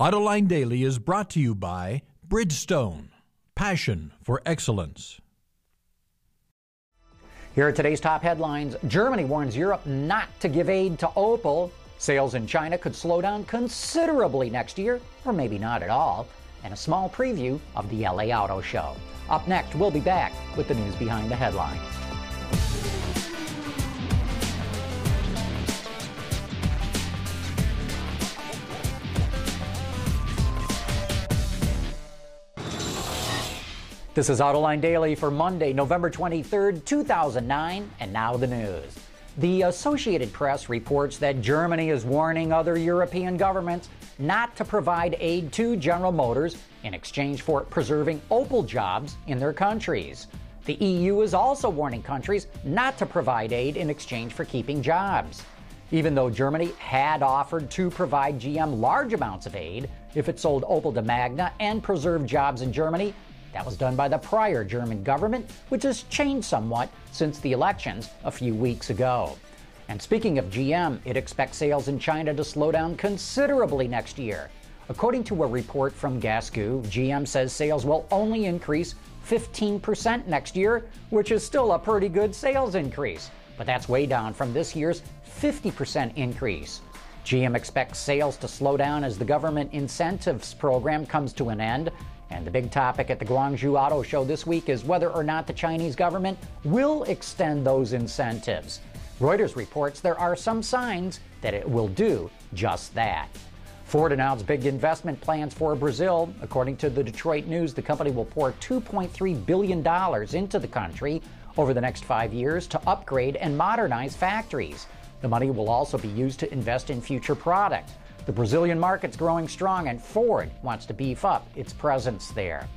Autoline Daily is brought to you by Bridgestone, passion for excellence. Here are today's top headlines. Germany warns Europe not to give aid to Opel. Sales in China could slow down considerably next year, or maybe not at all. And a small preview of the LA Auto Show. Up next, we'll be back with the news behind the headlines. This is Autoline Daily for Monday, November 23rd, 2009, and now the news. The Associated Press reports that Germany is warning other European governments not to provide aid to General Motors in exchange for preserving Opel jobs in their countries. The EU is also warning countries not to provide aid in exchange for keeping jobs. Even though Germany had offered to provide GM large amounts of aid if it sold Opel to Magna and preserved jobs in Germany, that was done by the prior German government, which has changed somewhat since the elections a few weeks ago. And speaking of GM, it expects sales in China to slow down considerably next year. According to a report from Gasgoo, GM says sales will only increase 15% next year, which is still a pretty good sales increase. But that's way down from this year's 50% increase. GM expects sales to slow down as the government incentives program comes to an end. And the big topic at the Guangzhou Auto Show this week is whether or not the Chinese government will extend those incentives. Reuters reports there are some signs that it will do just that. Ford announced big investment plans for Brazil. According to the Detroit News, the company will pour $2.3 billion into the country over the next 5 years to upgrade and modernize factories. The money will also be used to invest in future products. The Brazilian market's growing strong, and Ford wants to beef up its presence there.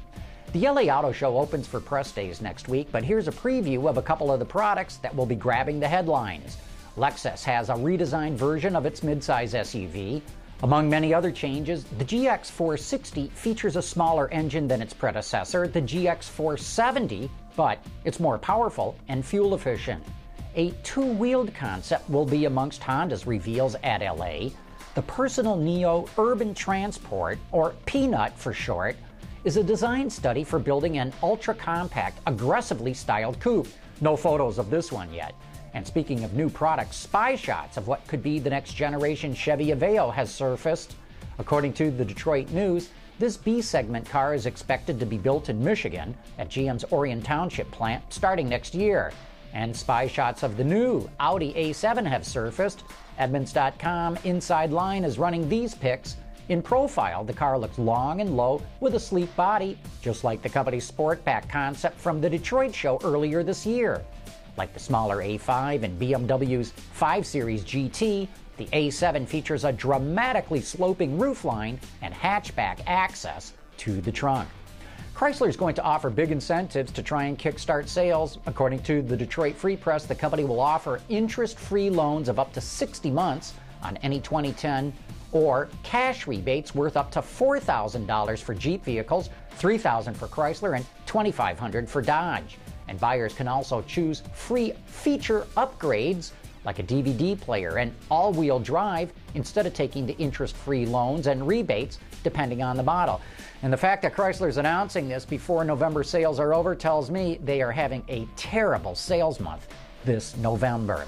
The LA Auto Show opens for press days next week, but here's a preview of a couple of the products that will be grabbing the headlines. Lexus has a redesigned version of its midsize SUV. Among many other changes, the GX460 features a smaller engine than its predecessor, the GX470, but it's more powerful and fuel efficient. A two-wheeled concept will be amongst Honda's reveals at LA. The Personal Neo Urban Transport, or Peanut for short, is a design study for building an ultra-compact, aggressively styled coupe. No photos of this one yet. And speaking of new products, spy shots of what could be the next generation Chevy Aveo has surfaced. According to the Detroit News, this B-segment car is expected to be built in Michigan at GM's Orion Township plant starting next year. And spy shots of the new Audi A7 have surfaced. Edmunds.com Inside Line is running these pics. In profile, the car looks long and low with a sleek body, just like the company's Sportback concept from the Detroit show earlier this year. Like the smaller A5 and BMW's 5 Series GT, the A7 features a dramatically sloping roofline and hatchback access to the trunk. Chrysler is going to offer big incentives to try and kickstart sales. According to the Detroit Free Press, the company will offer interest-free loans of up to 60 months on any 2010 or cash rebates worth up to $4,000 for Jeep vehicles, $3,000 for Chrysler, and $2,500 for Dodge. And buyers can also choose free feature upgrades like a DVD player and all-wheel drive instead of taking the interest-free loans and rebates depending on the model. And the fact that Chrysler's announcing this before November sales are over tells me they are having a terrible sales month this November.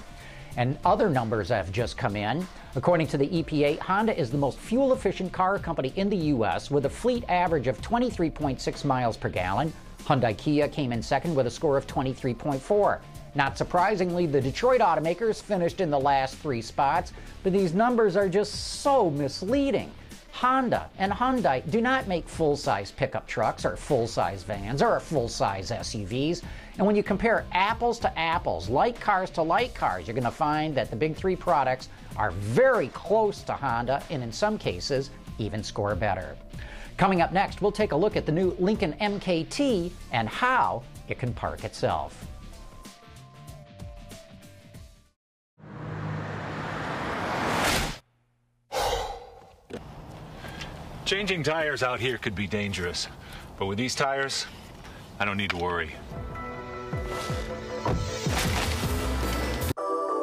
And other numbers have just come in. According to the EPA, Honda is the most fuel-efficient car company in the U.S. with a fleet average of 23.6 miles per gallon. Hyundai Kia came in second with a score of 23.4. Not surprisingly, the Detroit automakers finished in the last 3 spots, but these numbers are just so misleading. Honda and Hyundai do not make full-size pickup trucks or full-size vans or full-size SUVs. And when you compare apples to apples, light cars to light cars, you're going to find that the big 3 products are very close to Honda and in some cases even score better. Coming up next, we'll take a look at the new Lincoln MKT and how it can park itself. Changing tires out here could be dangerous, but with these tires, I don't need to worry.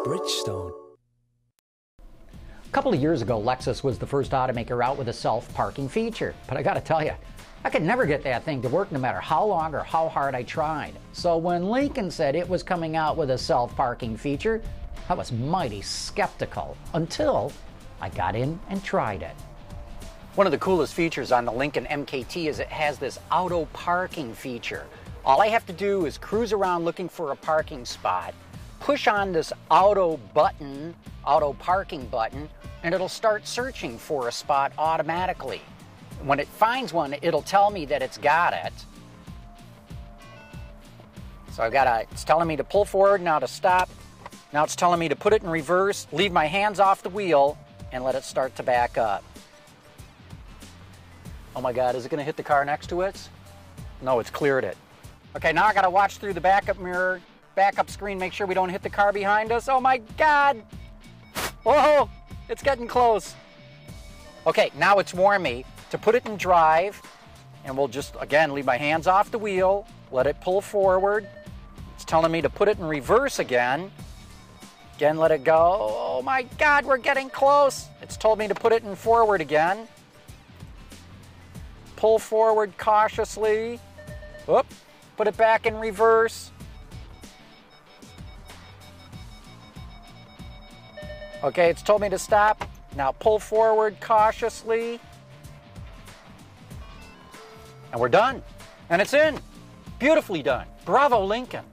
Bridgestone. A couple of years ago, Lexus was the first automaker out with a self-parking feature. But I gotta tell you, I could never get that thing to work no matter how long or how hard I tried. So when Lincoln said it was coming out with a self-parking feature, I was mighty skeptical until I got in and tried it. One of the coolest features on the Lincoln MKT is it has this auto parking feature. All I have to do is cruise around looking for a parking spot, push on this auto parking button, and it'll start searching for a spot automatically. When it finds one, it'll tell me that it's got it. So it's telling me to pull forward, now to stop. Now it's telling me to put it in reverse, leave my hands off the wheel, and let it start to back up. Oh my God, is it gonna hit the car next to it? No, it's cleared it. Okay, now I gotta watch through the backup mirror, backup screen, make sure we don't hit the car behind us. Oh my God! Whoa, it's getting close. Okay, now it's warned me to put it in drive, and we'll just, again, leave my hands off the wheel, let it pull forward. It's telling me to put it in reverse again. Again, let it go. Oh my God, we're getting close. It's told me to put it in forward again. Pull forward cautiously. Whoop, put it back in reverse. Okay, it's told me to stop. Now pull forward cautiously. And we're done. And it's in. Beautifully done. Bravo, Lincoln.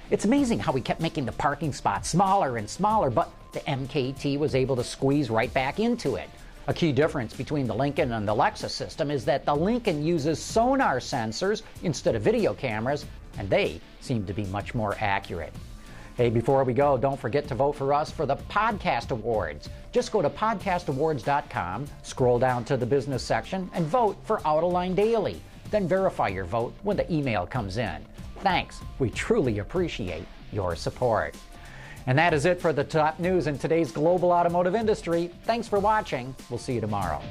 It's amazing how we kept making the parking spot smaller and smaller, but the MKT was able to squeeze right back into it. A key difference between the Lincoln and the Lexus system is that the Lincoln uses sonar sensors instead of video cameras, and they seem to be much more accurate. Hey, before we go, don't forget to vote for us for the Podcast Awards. Just go to podcastawards.com, scroll down to the business section, and vote for Autoline Daily. Then verify your vote when the email comes in. Thanks. We truly appreciate your support. And that is it for the top news in today's global automotive industry. Thanks for watching. We'll see you tomorrow.